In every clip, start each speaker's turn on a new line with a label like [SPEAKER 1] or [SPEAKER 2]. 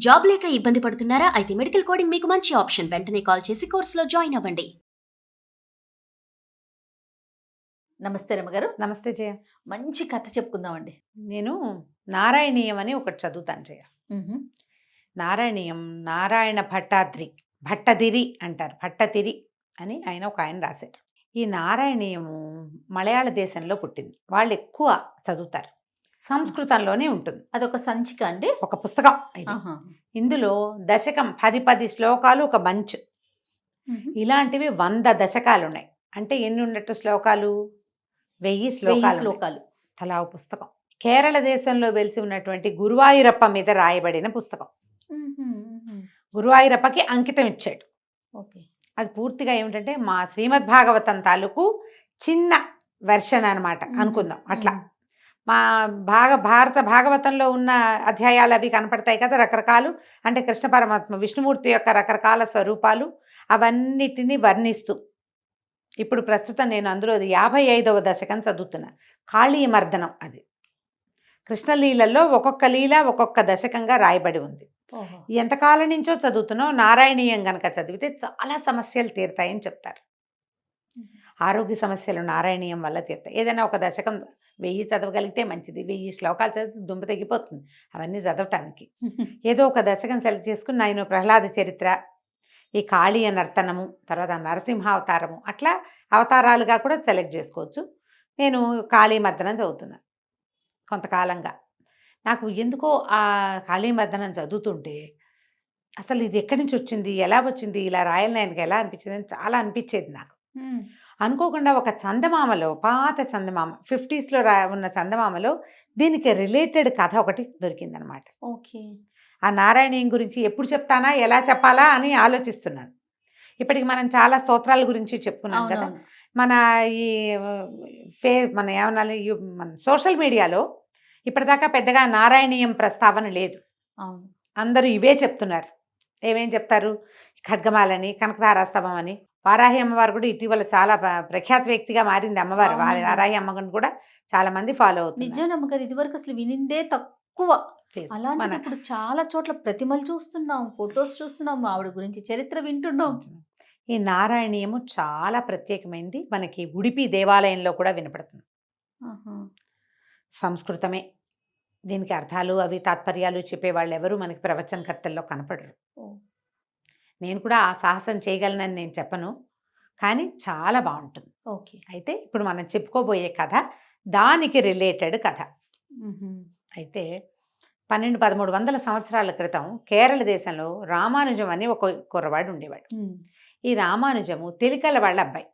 [SPEAKER 1] Job లేక ఇబ్బంది పడుతున్నారా? అయితే మెడికల్ కోడింగ్ మీకు మంచి ఆప్షన్. వెంటనే కాల్ చేసి కోర్సులో జాయిన్ అవ్వండి.
[SPEAKER 2] నమస్తే రమ్మగారు.
[SPEAKER 3] నమస్తే జయ.
[SPEAKER 2] మంచి కథ చెప్పుకుందామండి.
[SPEAKER 3] నేను నారాయణీయం అని ఒకటి చదువుతాను జయ. నారాయణీయం నారాయణ భట్టదిరి అంటారు. భట్టతిరి అని ఆయన రాశారు. ఈ నారాయణీయము మలయాళ దేశంలో పుట్టింది. వాళ్ళు ఎక్కువ చదువుతారు. సంస్కృతంలోనే ఉంటుంది.
[SPEAKER 2] అదొక సంచిక అండి,
[SPEAKER 3] ఒక పుస్తకం ఇది. ఇందులో దశకం 10 శ్లోకాలు, ఒక మంచు. ఇలాంటివి 100 దశకాలు ఉన్నాయి. అంటే ఎన్ని ఉన్నట్టు శ్లోకాలు? 1000 శ్లోకాలు. తలా పుస్తకం. కేరళ దేశంలో వెలిసి ఉన్నటువంటి గురువాయూరప్ప మీద రాయబడిన పుస్తకం. గురువాయూరప్పకి అంకితం ఇచ్చాడు.
[SPEAKER 2] ఓకే.
[SPEAKER 3] అది పూర్తిగా ఏమిటంటే మా శ్రీమద్ భాగవతం తాలూకు చిన్న వెర్షన్ అనమాట అనుకుందాం. అట్లా మా భారత భాగవతంలో ఉన్న అధ్యాయాలు అవి కనపడతాయి కదా, రకరకాలు. అంటే కృష్ణ పరమాత్మ విష్ణుమూర్తి యొక్క రకరకాల స్వరూపాలు అవన్నిటినీ వర్ణిస్తూ ఇప్పుడు ప్రస్తుతం నేను అందులో 55వ దశకం చదువుతున్నా. కాళీమర్దనం. అది కృష్ణలీలలో ఒక్కొక్క లీల ఒక్కొక్క దశకంగా రాయబడి ఉంది. ఎంతకాలం నుంచో చదువుతున్నావు. నారాయణీయం గనక చదివితే చాలా సమస్యలు తీరుతాయని చెప్తారు. ఆరోగ్య సమస్యలు నారాయణీయం వల్ల తీరుతాయి. ఏదైనా ఒక దశకం 1000 చదవగలిగితే మంచిది. 1000 శ్లోకాలు చదివితే దుంప తెగిపోతుంది అవన్నీ చదవటానికి. ఏదో ఒక దశకం సెలెక్ట్ చేసుకుని నేను ప్రహ్లాద చరిత్ర, ఈ కాళీయ నర్తనము, తర్వాత నరసింహావతారము, అట్లా అవతారాలుగా కూడా సెలెక్ట్ చేసుకోవచ్చు. నేను కాళీమర్దనం చదువుతున్నాను కొంతకాలంగా. నాకు ఎందుకో ఆ కాళీమర్దనం చదువుతుంటే అసలు ఇది ఎక్కడి నుంచి వచ్చింది, ఎలా వచ్చింది, ఇలా రాయాలని ఆయనకి ఎలా అనిపించింది అని చాలా అనిపించేది నాకు. అనుకోకుండా ఒక చందమామలో, పాత చందమామ 50స్లో ఉన్న చందమామలో దీనికి రిలేటెడ్ కథ ఒకటి దొరికిందనమాట.
[SPEAKER 2] ఓకే.
[SPEAKER 3] ఆ నారాయణీయం గురించి ఎప్పుడు చెప్తానా, ఎలా చెప్పాలా అని ఆలోచిస్తున్నాను. ఇప్పటికి మనం చాలా స్తోత్రాల గురించి చెప్పుకున్నాం కదా. మన ఈ మన ఏమన్నా మన సోషల్ మీడియాలో ఇప్పటిదాకా పెద్దగా నారాయణీయం ప్రస్తావన లేదు.
[SPEAKER 2] అవును,
[SPEAKER 3] అందరూ ఇవే చెప్తున్నారు. ఏమేం చెప్తారు? ఖడ్గమాలని, కనకతారాస్తవం అని. వారాహి అమ్మవారు కూడా ఇటీవల చాలా ప్రఖ్యాత వ్యక్తిగా మారింది అమ్మవారు. వారాహి అమ్మగారిని కూడా చాలా మంది ఫాలో అవుతుంది.
[SPEAKER 2] నిజం అమ్మగారు, ఇదివరకు అసలు వినిందే తక్కువ. అలాంటి ఇప్పుడు చాలా చోట్ల ప్రతిమలు చూస్తున్నాం, ఫొటోస్ చూస్తున్నాం, ఆవిడ గురించి చరిత్ర వింటున్నాం.
[SPEAKER 3] ఈ నారాయణీయము చాలా ప్రత్యేకమైనది. మనకి ఉడిపి దేవాలయంలో కూడా వినపడుతుంది. సంస్కృతమే. దీనికి అర్థాలు అవి తాత్పర్యాలు చెప్పేవాళ్ళు ఎవరు మనకి ప్రవచనకర్తల్లో కనపడరు. నేను కూడా ఆ సాహసం చేయగలనని నేను చెప్పను, కానీ చాలా బాగుంటుంది.
[SPEAKER 2] ఓకే.
[SPEAKER 3] అయితే ఇప్పుడు మనం చెప్పుకోబోయే కథ దానికి రిలేటెడ్ కథ. అయితే 1200-1300 సంవత్సరాల క్రితం కేరళ దేశంలో రామానుజం అని ఒక కుర్రవాడు ఉండేవాడు. ఈ రామానుజము తెలికల వాళ్ళ అబ్బాయి.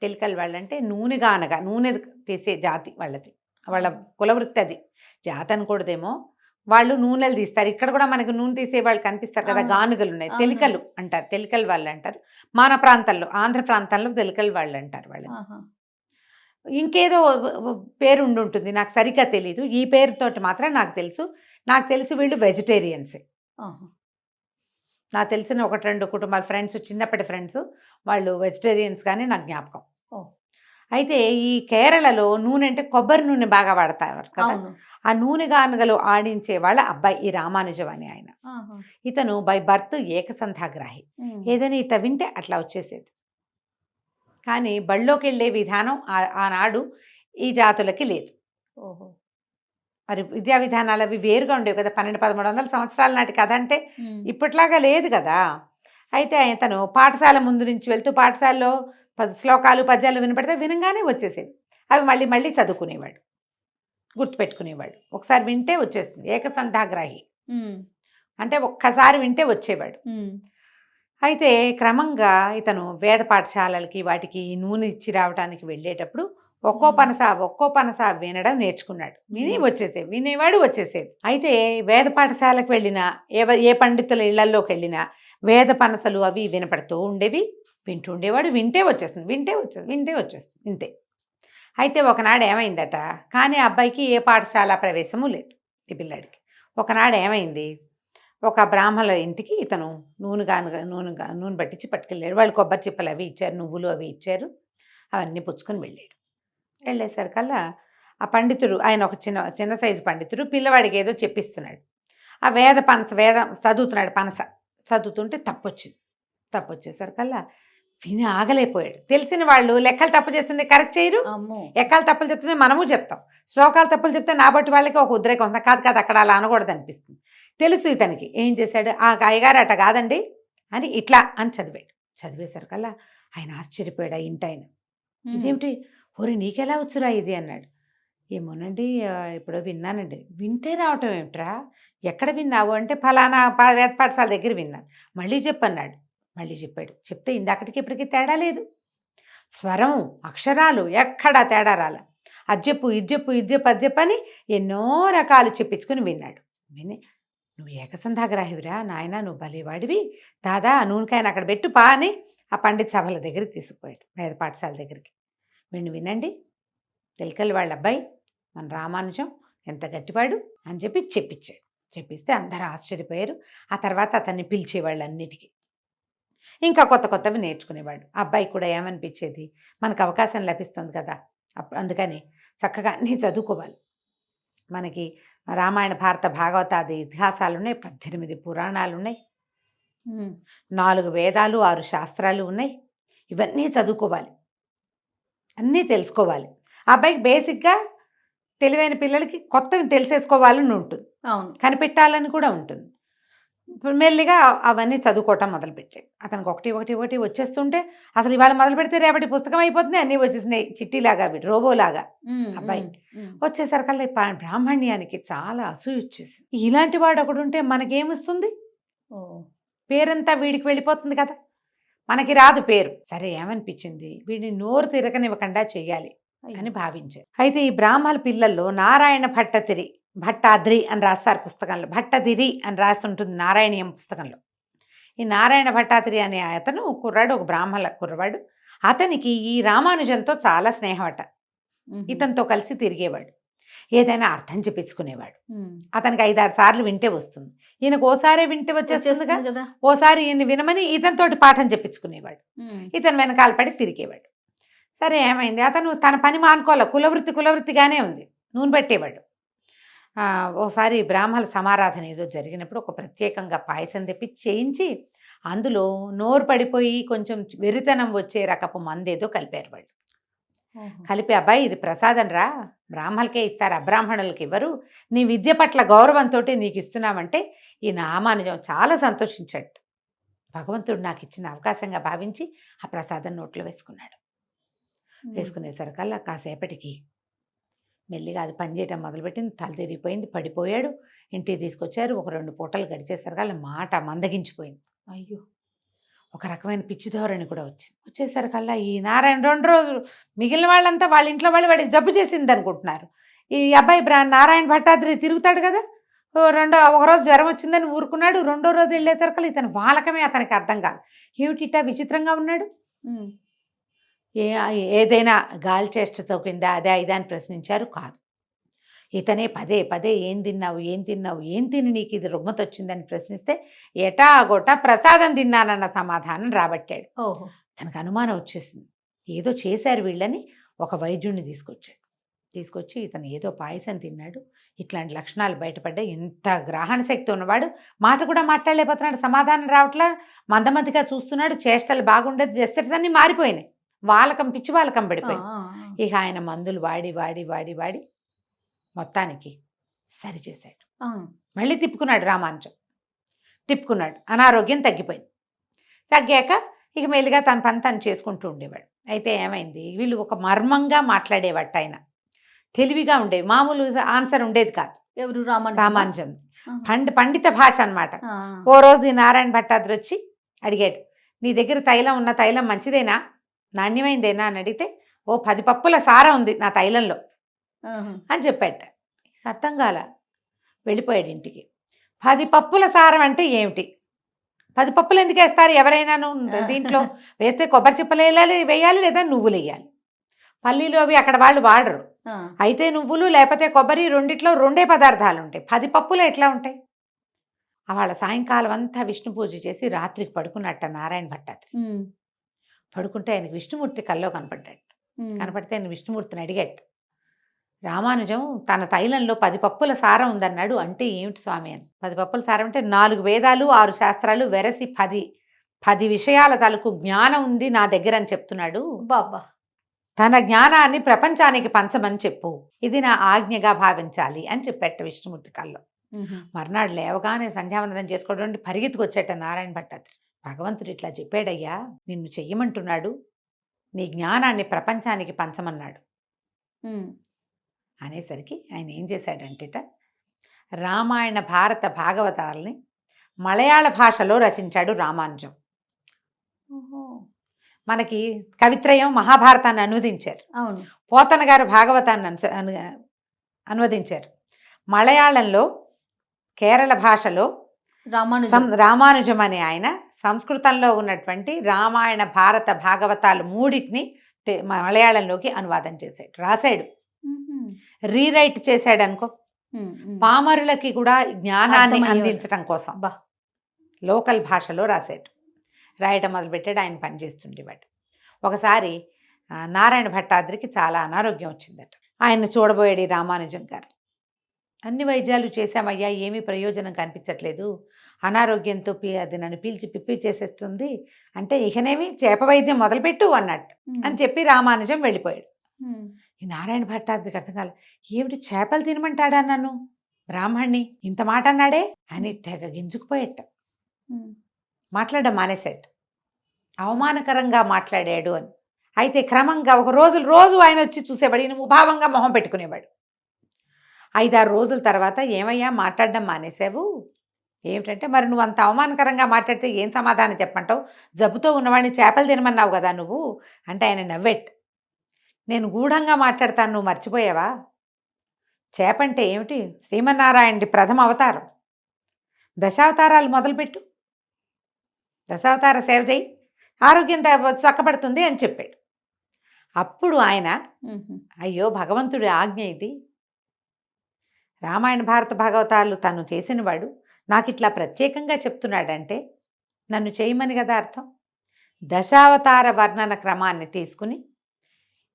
[SPEAKER 3] తెలికల వాళ్ళంటే నూనె తీసే జాతి వాళ్ళది. వాళ్ళ కులవృత్తి అది. జాతి అనకూడదేమో. వాళ్ళు నూనెలు తీస్తారు. ఇక్కడ కూడా మనకు నూనె తీసే వాళ్ళు కనిపిస్తారు కదా, గానుగలు ఉన్నాయి. తెలికలు అంటారు, తెలికల వాళ్ళు అంటారు. మన ప్రాంతాల్లో, ఆంధ్ర ప్రాంతాల్లో తెలికల వాళ్ళు అంటారు వాళ్ళు. ఇంకేదో పేరు ఉంటుంది, నాకు సరిగ్గా తెలీదు. ఈ పేరుతోటి మాత్రం నాకు తెలిసి వీళ్ళు వెజిటేరియన్సే. నాకు తెలిసిన 1-2 కుటుంబాల ఫ్రెండ్స్, చిన్నప్పటి ఫ్రెండ్స్, వాళ్ళు వెజిటేరియన్స్ కానీ నాకు జ్ఞాపకం. అయితే ఈ కేరళలో నూనె అంటే కొబ్బరి నూనె బాగా వాడతారు కదా. ఆ నూనె గానుగలు ఆడించే వాళ్ళ అబ్బాయి ఈ రామానుజం అని ఆయన. ఇతను బై బర్త్ ఏకసంధాగ్రాహి. ఏదైనా ఇట్లా వింటే అట్లా వచ్చేసేది. కానీ బళ్ళోకి వెళ్ళే విధానం ఆనాడు ఈ జాతులకి లేదు. మరి విద్యా విధానాలు అవి వేరుగా ఉండేవి కదా. 1200-1300 సంవత్సరాల నాటి కథ అంటే ఇప్పట్లాగా లేదు కదా. అయితే అతను పాఠశాల ముందు నుంచి వెళ్తూ పాఠశాలలో 10 శ్లోకాలు, పద్యాలు వినపడితే వినగానే వచ్చేసేవి. అవి మళ్ళీ చదువుకునేవాడు, గుర్తుపెట్టుకునేవాడు. ఒకసారి వింటే వచ్చేస్తుంది. ఏకసంధాగ్రాహి అంటే ఒక్కసారి వింటే వచ్చేవాడు. అయితే క్రమంగా ఇతను వేద పాఠశాలలకి వాటికి నూనె ఇచ్చి రావడానికి వెళ్ళేటప్పుడు ఒక్కో పనస వినడం నేర్చుకున్నాడు. వినేవాడు వచ్చేసేది. అయితే వేద పాఠశాలకు వెళ్ళినా, ఏ పండితుల ఇళ్లలోకి వెళ్ళినా వేద పనసలు అవి వినపడుతూ ఉండేవి. వింటూ ఉండేవాడు. వింటే వచ్చేస్తుంది ఇంతే. అయితే ఒకనాడు ఏమైందట, కానీ అబ్బాయికి ఏ పాఠశాల ప్రవేశము లేదు ఈ పిల్లాడికి. ఒకనాడు ఏమైంది, ఒక బ్రాహ్మణుల ఇంటికి ఇతను నూనె పట్టించి పట్టుకెళ్ళాడు. వాళ్ళు కొబ్బరి చిప్పలు అవి ఇచ్చారు, నువ్వులు అవి ఇచ్చారు. అవన్నీ పుచ్చుకొని వెళ్ళాడు. వెళ్ళేసరికల్లా ఆ పండితుడు, ఆయన ఒక చిన్న సైజు పండితుడు, పిల్లవాడికి ఏదో చెప్పిస్తున్నాడు. ఆ వేదం చదువుతున్నాడు, పనస చదువుతుంటే తప్పు వచ్చేసరికల్లా విని ఆగలేకపోయాడు. తెలిసిన వాళ్ళు లెక్కలు తప్పు చేస్తుంటే కరెక్ట్ చేయరు, ఎక్కలు తప్పులు చెప్తుంటే మనము చెప్తాం, శ్లోకాలు తప్పులు చెప్తే నా బట్టి వాళ్ళకి ఒక ఉద్రేకం వస్తుంది, కాదు అక్కడ అలా అనకూడదు అనిపిస్తుంది. తెలుసు ఇతనికి. ఏం చేశాడు, ఆ అయ్యగారు అట కాదండి అని ఇట్లా అని చదివేసరికల్లా ఆయన ఆశ్చర్యపోయాడు. ఆ ఇంటాయన, ఇదేమిటి ఓరి నీకెలా వచ్చురా ఇది అన్నాడు. ఏమోనండి ఇప్పుడు విన్నానండి. వింటే రావటం ఏమిట్రా, ఎక్కడ విన్నావు అంటే ఫలానా వేద పాఠశాల దగ్గర విన్నాను. మళ్ళీ చెప్పన్నాడు. మళ్ళీ చెప్పాడు. చెప్తే ఇందాకటికి ఇప్పటికీ తేడా లేదు, స్వరం అక్షరాలు ఎక్కడా తేడా రాల. అజ్జెప్పు ఇజ్జెప్పు అని ఎన్నో రకాలు చెప్పించుకుని విన్నాడు. విని నువ్వు ఏకసంధాగ్రాహివిరా నాయన, నువ్వు భలేవాడివి, దాదా నూనెకాయని అక్కడ పెట్టు పా అని ఆ పండిత సభల దగ్గరికి తీసుకుపోయాడు, వేద పాఠశాల దగ్గరికి. వినండి, తెలకల్లి వాళ్ళ అబ్బాయి మన రామానుజం ఎంత గట్టివాడు అని చెప్పించాడు. చెప్పిస్తే అందరూ ఆశ్చర్యపోయారు. ఆ తర్వాత అతన్ని పిలిచేవాళ్ళు అన్నిటికీ, ఇంకా కొత్తవి నేర్చుకునేవాడు. అబ్బాయి కూడా ఏమనిపించేది, మనకు అవకాశం లభిస్తుంది కదా, అందుకని చక్కగా అన్నీ చదువుకోవాలి. మనకి రామాయణ భారత భాగవతాది ఇతిహాసాలు ఉన్నాయి, 18 పురాణాలు ఉన్నాయి, 4 వేదాలు 6 శాస్త్రాలు ఉన్నాయి. ఇవన్నీ చదువుకోవాలి, అన్నీ తెలుసుకోవాలి. ఆ అబ్బాయికి బేసిక్గా తెలివైన పిల్లలకి కొత్తవి తెలిసేసుకోవాలని ఉంటుంది, కనిపెట్టాలని కూడా ఉంటుంది. మెల్లిగా అవన్నీ చదువుకోవటం మొదలుపెట్టాడు. అతనికి ఒకటి వచ్చేస్తుంటే అసలు ఇవాళ మొదలు పెడితే రేపటి పుస్తకం అయిపోతుంది, అన్నీ వచ్చేసినాయి చిట్టిలాగా, రోబోలాగా. అబ్బాయి వచ్చేసరికల్లా బ్రాహ్మణ్యానికి చాలా అసూయ వచ్చేసి, ఇలాంటి వాడు ఒకడు ఉంటే మనకేమొస్తుంది, పేరంతా వీడికి వెళ్ళిపోతుంది కదా, మనకి రాదు పేరు. సరే ఏమనిపించింది, వీడిని నోరు తిరగనివ్వకుండా చెయ్యాలి అని భావించారు. అయితే ఈ బ్రాహ్మణ పిల్లల్లో నారాయణ భట్టాద్రి అని రాస్తారు పుస్తకంలో, భట్టదిరి అని రాసి ఉంటుంది నారాయణీయం పుస్తకంలో. ఈ నారాయణ భట్టాద్రి అనే అతను కుర్రాడు, ఒక బ్రాహ్మణ కుర్రవాడు. అతనికి ఈ రామానుజంతో చాలా స్నేహమట. ఇతనితో కలిసి తిరిగేవాడు, ఏదైనా అర్థం చెప్పించుకునేవాడు. అతనికి 5-6 సార్లు వింటే వస్తుంది, ఈయనకు ఓసారే వింటే వచ్చేస్తుంది కదా, ఓసారి ఈయన వినమని ఇతనితోటి పాఠం చెప్పించుకునేవాడు. ఇతను వెనకాల పడి తిరిగేవాడు. సరే ఏమైంది, అతను తన పని మానుకోవాలి, కులవృత్తిగానే ఉంది, నూనె పెట్టేవాడు. ఓసారి బ్రాహ్మణ సమారాధన ఏదో జరిగినప్పుడు ఒక ప్రత్యేకంగా పాయసం తెప్పి చేయించి అందులో నోరు పడిపోయి కొంచెం వెరితనం వచ్చే రకపు మందేదో కలిపారు వాళ్ళు. కలిపి, అబ్బాయి ఇది ప్రసాదం రా, బ్రాహ్మణులకే ఇస్తారు, అబ్రాహ్మణులకి ఇవ్వరు, నీ విద్య పట్ల గౌరవంతో నీకు ఇస్తున్నామంటే ఈ రామానుజం చాలా సంతోషించాడు. భగవంతుడు నాకు ఇచ్చిన అవకాశంగా భావించి ఆ ప్రసాదం నోట్లో వేసుకున్నాడు. వేసుకునేసరికల్లా కాసేపటికి మెల్లిగా అది పనిచేయటం మొదలుపెట్టింది, తల తిరిగిపోయింది, పడిపోయాడు. ఇంటికి తీసుకొచ్చారు. 1-2 పూటలు గడిచేసరికల్లా మాట మందగించిపోయింది. అయ్యో, ఒక రకమైన పిచ్చి ధోరణి కూడా వచ్చేసరికల్లా ఈ నారాయణ 2 రోజులు మిగిలిన వాళ్ళంతా వాళ్ళ ఇంట్లో వాడికి జబ్బు చేసింది అనుకుంటున్నారు. ఈ అబ్బాయి నారాయణ భట్టాద్రి తిరుగుతాడు కదా, ఒకరోజు జ్వరం వచ్చిందని ఊరుకున్నాడు. 2వ రోజు వెళ్ళేసరికల్లా ఇతను వాలకమే అతనికి అర్థం కాదు, ఏమిటిటా విచిత్రంగా ఉన్నాడు. ఏదైనా గాలి చేష్టతో కింద అదే ఇదా అని ప్రశ్నించారు. కాదు, ఇతనే పదే ఏం తిని నీకు ఇది రుగ్మత వచ్చిందని ప్రశ్నిస్తే ఎటాగోటా ప్రసాదం తిన్నానన్న సమాధానం రాబట్టాడు. తనకు అనుమానం వచ్చేసింది, ఏదో చేశారు వీళ్ళని. ఒక వైద్యుడిని తీసుకొచ్చి ఇతను ఏదో పాయసం తిన్నాడు, ఇట్లాంటి లక్షణాలు బయటపడ్డాయి. ఇంత గ్రహణ శక్తి ఉన్నవాడు మాట కూడా మాట్లాడలేకపోతున్నాడు, సమాధానం రావట్లా, మందమతిగా చూస్తున్నాడు, చేష్టలు బాగుండేది, జెస్చర్స్ అన్నీ మారిపోయినాయి, పిచ్చి వాలకం పడిపోయింది. ఇక ఆయన మందులు వాడి మొత్తానికి సరిచేశాడు. మళ్ళీ తిప్పుకున్నాడు, రామానుజం తిప్పుకున్నాడు, అనారోగ్యం తగ్గిపోయింది. తగ్గాక ఇక మెల్లిగా తన పని తను చేసుకుంటూ ఉండేవాడు. అయితే ఏమైంది, వీళ్ళు ఒక మర్మంగా మాట్లాడేవాట, ఆయన తెలివిగా ఉండేవి, మామూలు ఆన్సర్ ఉండేది కాదు.
[SPEAKER 2] ఎవరు,
[SPEAKER 3] రామానుజం పండిత భాష అనమాట. ఓ రోజు ఈ నారాయణ భట్టాద్రి వచ్చి అడిగాడు, నీ దగ్గర తైలం మంచిదేనా, నాణ్యమైందేనా అని అడిగితే, 10 పప్పుల సారం ఉంది నా తైలంలో అని చెప్పాట. అర్థం కాల, వెళ్ళిపోయాడు ఇంటికి. 10 పప్పుల సారం అంటే ఏమిటి, 10 పప్పులు ఎందుకు వేస్తారు ఎవరైనాను, దీంట్లో వేస్తే కొబ్బరి చిప్పలు వేయాలి లేదా నువ్వులు వేయాలి, పల్లీలు అవి అక్కడ వాళ్ళు వాడరు. అయితే నువ్వులు లేకపోతే కొబ్బరి, రెండిట్లో 2 పదార్థాలు ఉంటాయి, 10 పప్పులు ఎట్లా ఉంటాయి. వాళ్ళ సాయంకాలం అంతా విష్ణు పూజ చేసి రాత్రికి పడుకున్నట్ట నారాయణ భట్టాద్రి. పడుకుంటే ఆయనకి విష్ణుమూర్తి కల్లో కనపడ్డాడు. కనపడితే ఆయన విష్ణుమూర్తిని అడిగాడు, రామానుజం తన తైలంలో 10 పప్పుల సారం ఉందన్నాడు. అంటే ఏమిటి స్వామి అని. 10 పప్పుల సారం అంటే 4 వేదాలు 6 శాస్త్రాలు వెరసి 10 విషయాల తాలూకు జ్ఞానం ఉంది నా దగ్గర అని చెప్తున్నాడు.
[SPEAKER 2] బాబా
[SPEAKER 3] తన జ్ఞానాన్ని ప్రపంచానికి పంచమని చెప్పు, ఇది నా ఆజ్ఞగా భావించాలి అని చెప్పేట విష్ణుమూర్తి కల్లో. మర్నాడు లేవగానే సంధ్యావందనం చేసుకోవడం పరిగెత్తుకొచ్చేట నారాయణ భట్టాద్రి. భగవంతుడు ఇట్లా చెప్పాడయ్యా, నిన్ను చెయ్యమంటున్నాడు, నీ జ్ఞానాన్ని ప్రపంచానికి పంచమన్నాడు అనేసరికి ఆయన ఏం చేశాడంటేట రామాయణ భారత భాగవతాలని మలయాళ భాషలో రచించాడు రామానుజం. మనకి కవిత్రయం మహాభారతాన్ని అనువదించారు.
[SPEAKER 2] అవును.
[SPEAKER 3] పోతన గారు భాగవతాన్ని అనువదించారు. మలయాళంలో కేరళ భాషలో రామానుజం అనే ఆయన సంస్కృతంలో ఉన్నటువంటి రామాయణ భారత భాగవతాలు మూడింటిని మలయాళంలోకి అనువాదం చేశాడు, రాశాడు, రీరైట్ చేశాడు అనుకో. పామరులకి కూడా జ్ఞానాన్ని అందించడం కోసం లోకల్ భాషలో రాశాడు. రాయటం మొదలుపెట్టాడు. ఆయన పనిచేస్తుండేవాడు. ఒకసారి నారాయణ భట్టాద్రికి చాలా అనారోగ్యం వచ్చిందట. ఆయన చూడబోయాడు రామానుజం గారు. అన్ని వైద్యాలు చేశామయ్యా, ఏమీ ప్రయోజనం కనిపించట్లేదు, అనారోగ్యంతో అది నన్ను పీల్చి పిప్పి చేసేస్తుంది అంటే, ఇకనేమి చేప వైద్యం మొదలుపెట్టు అన్నట్టు అని చెప్పి రామానుజం వెళ్ళిపోయాడు. ఈ నారాయణ భట్టాద్రికి అర్థం కాలేదు. ఏమిటి చేపలు తినమంటాడా నన్ను, బ్రాహ్మణ్ణి ఇంత మాట అన్నాడే అని తెగ గింజుకుపోయేట. మాట్లాడడం మానేశాడు, అవమానకరంగా మాట్లాడాడు అని. అయితే క్రమంగా ఒక రోజు ఆయన వచ్చి చూసేవాడు, ఈయన ముభావంగా మొహం పెట్టుకునేవాడు. 5-6 రోజుల తర్వాత, ఏమయ్యా మాట్లాడడం మానేసావు, ఏమిటంటే, మరి నువ్వు అంత అవమానకరంగా మాట్లాడితే ఏం సమాధానం చెప్పంటావు, జబ్బుతో ఉన్నవాడిని చేపలు తినమన్నావు కదా నువ్వు అంటే ఆయన నవ్వెట్. నేను గూఢంగా మాట్లాడతాను, నువ్వు మర్చిపోయావా, చేపంటే ఏమిటి శ్రీమన్నారాయణుడి ప్రథమ అవతారం, దశావతారాలు మొదలుపెట్టు, దశావతార సేవ చేయి, ఆరోగ్యం చక్కబడుతుంది అని చెప్పాడు. అప్పుడు ఆయన, అయ్యో భగవంతుడి ఆజ్ఞ ఇది, రామాయణ భారత భాగవతాలు తను చేసినవాడు నాకు ఇట్లా ప్రత్యేకంగా చెప్తున్నాడంటే నన్ను చేయమని కదా అర్థం. దశావతార వర్ణన క్రమాన్ని తీసుకుని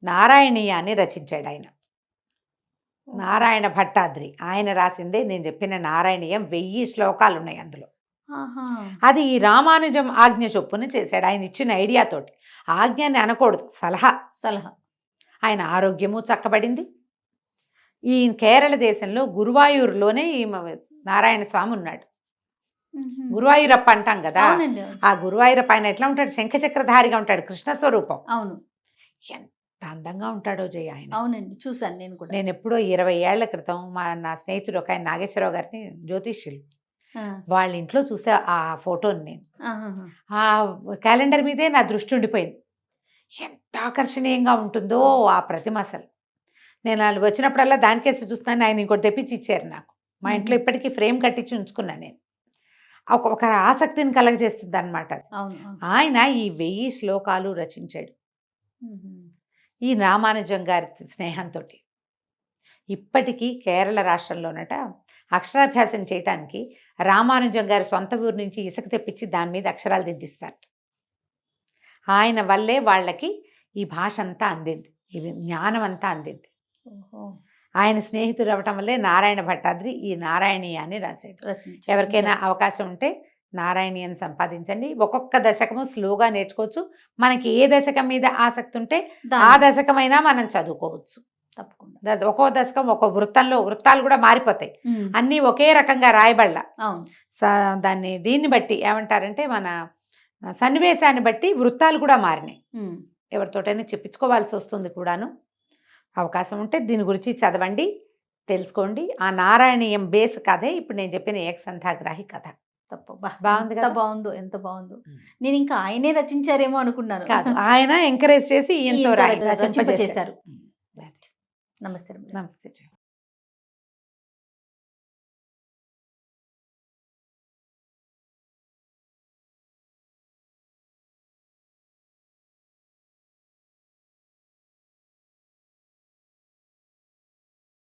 [SPEAKER 3] నారాయణీయాన్ని రచించాడు ఆయన. నారాయణ భట్టాద్రి ఆయన రాసిందే నేను చెప్పిన నారాయణీయం. 1000 శ్లోకాలు ఉన్నాయి అందులో. అది ఈ రామానుజం ఆజ్ఞ చొప్పున చేశాడు, ఆయన ఇచ్చిన ఐడియాతోటి. ఆజ్ఞని అనకూడదు, సలహా. ఆయన ఆరోగ్యము చక్కబడింది. ఈ కేరళ దేశంలో గురువాయూరులోనే ఈ నారాయణ స్వామి ఉన్నాడు. గురువాయూరప్ప అంటాం కదా, ఆ గురువాయూరప్ప ఆయన ఎట్లా ఉంటాడు, శంఖచక్రధారిగా ఉంటాడు, కృష్ణ స్వరూపం.
[SPEAKER 2] అవును.
[SPEAKER 3] ఎంత అందంగా ఉంటాడో జయ ఆయన.
[SPEAKER 2] అవునండి, చూసాను నేను కూడా.
[SPEAKER 3] నేను ఎప్పుడో 20 ఏళ్ల క్రితం నా స్నేహితుడు ఒక ఆయన నాగేశ్వరరావు గారిని, జ్యోతిష్యులు, వాళ్ళ ఇంట్లో చూసా ఆ ఫోటోని. నేను ఆ క్యాలెండర్ మీదే నా దృష్టి ఉండిపోయింది. ఎంత ఆకర్షణీయంగా ఉంటుందో ఆ ప్రతిమ అసలు. నేను వాళ్ళు వచ్చినప్పుడల్లా దానికేసి చూస్తాను. ఆయన ఇంకోటి తెప్పించి ఇచ్చారు నాకు. మా ఇంట్లో ఇప్పటికీ ఫ్రేమ్ కట్టించి ఉంచుకున్నాను నేను. ఒక ఆసక్తిని కలగజేస్తుంది అనమాట. ఆయన ఈ 1000 శ్లోకాలు రచించాడు ఈ రామానుజం గారి స్నేహంతో. ఇప్పటికీ కేరళ రాష్ట్రంలోనట అక్షరాభ్యాసం చేయటానికి రామానుజం గారి సొంత ఊరు నుంచి ఇసుక తెప్పించి దాని మీద అక్షరాలు దిద్దిస్తారు. ఆయన వల్లే వాళ్ళకి ఈ భాష అంతా అందింది, ఈ జ్ఞానం అంతా అందింది. ఆయన స్నేహితుడు అవ్వటం వల్లే నారాయణ భట్టాద్రి ఈ నారాయణీయాన్ని రాశాడు. ఎవరికైనా అవకాశం ఉంటే నారాయణీయాన్ని సంపాదించండి. ఒక్కొక్క దశకము స్లోగా నేర్చుకోవచ్చు. మనకి ఏ దశకం మీద ఆసక్తి ఉంటే ఆ దశకమైనా మనం చదువుకోవచ్చు తప్పకుండా. ఒక్కో దశకం ఒక్కో వృత్తాలు కూడా మారిపోతాయి, అన్నీ ఒకే రకంగా రాయబడలా. దీన్ని బట్టి ఏమంటారంటే, మన సన్నివేశాన్ని బట్టి వృత్తాలు కూడా మారినాయి. ఎవరితోటైనా చెప్పించుకోవాల్సి వస్తుంది కూడాను. అవకాశం ఉంటే దీని గురించి చదవండి, తెలుసుకోండి. ఆ నారాయణీయం బేస్ కథే ఇప్పుడు నేను చెప్పిన ఏకసంధ్యాగ్రాహి కథ. బాగుంది కదా?
[SPEAKER 2] బాగుందో, ఎంత బాగుందో. నేను ఇంకా ఆయనే రచించారేమో అనుకున్నాను.
[SPEAKER 3] కాదు, ఆయన ఎంకరేజ్ చేసి ఈయనతో
[SPEAKER 2] రచింపచేశారు. నమస్తే.
[SPEAKER 3] నమస్తే.